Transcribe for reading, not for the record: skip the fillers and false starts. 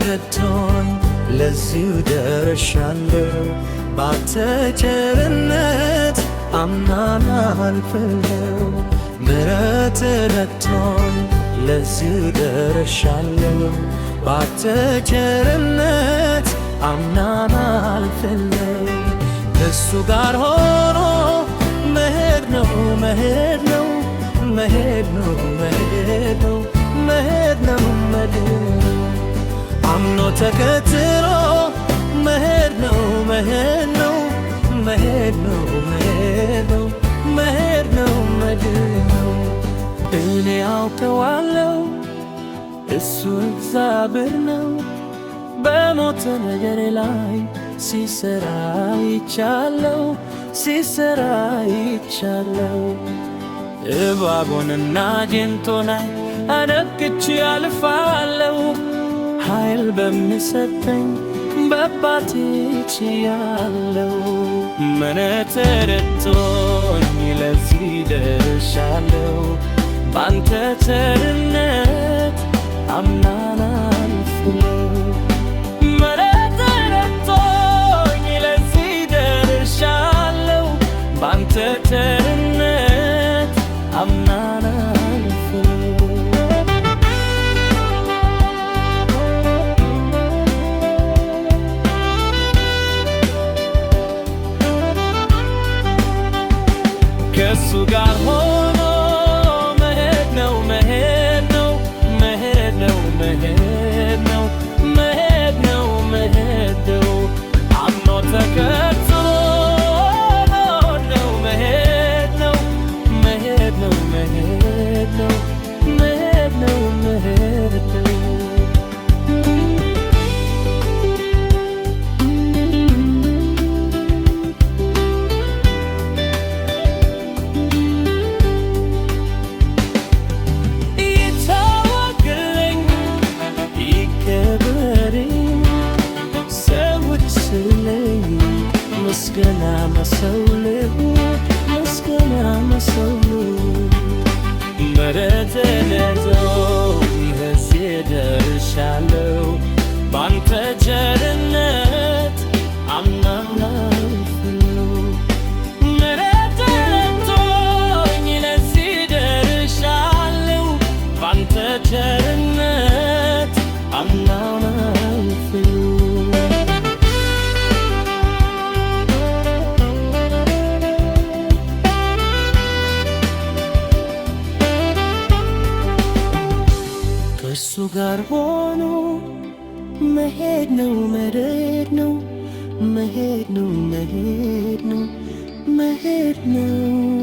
ረድቶኝ ለዚሁ ደርሻለሁ። ባንተ ቸርነት አምናን አልፌያለሁ። ምሕረት ረድቶኝ ለዚሁ ደርሻለሁ። ባንተ ቸርነት አምናን አልፌያለሁ። ከእሱ ጋር ሆኖ መሄድ ነው መሄድ ነው መሄድ ነው መሄድ ነው መሄድ ነው መሄድ አምኖ ተከትሎ መሄድ ነው መሄድ ነው መሄድ ነው መሄድ ነው መሄድ ነው መሄድ ነው። እኔ አውቀዋለሁ እሱ እግዚአብሔር ነው። በሞተ ነገሬ ላይ ሲሰራ ይቻለው ሲሰራ ይቻለው። እባቡንና ጊንጡን አደቅቼ አልፋለሁ። ኃይል በሚሰጠኝ በአባቴ ችያለሁ። ምሕረት ረድቶኝ ለዚህ ደርሻለሁ። ባንተ ቸርነት አምናን አልፌያለሁ። ምሕረት ረድቶኝ ለዚህ ደርሻለሁ። ባንተ ቸርነት አምናን አልፌያለሁ። ከእሱ ጋር ሆኖ መሄድ ነው መሄድ ነው መሄድ ነው መሄድ ነው መሄድ ነው መሄድ ነው አምኖ ተከትሎ ነው መሄድ ነው መሄድ ነው መሄድ ነው መሄድ ነው መሄድ ነው። ምስጋና መሰውልሁ ምስጋና መሰውልሁ። ምሕረት ረድቶኝ ለዚህ ደርሻለሁ። ባንተ ቸርነት አምናን አልፌያለሁ። ምሕረት ረድቶኝ ለዚህ ደርሻለሁ። ባንተ ቸርነት አምናን አልፌያለሁ። ከእሱ ጋር ሆኖ መሄድ ነው መሄድ ነው መሄድ ነው መሄድ ነው መሄድ ነው።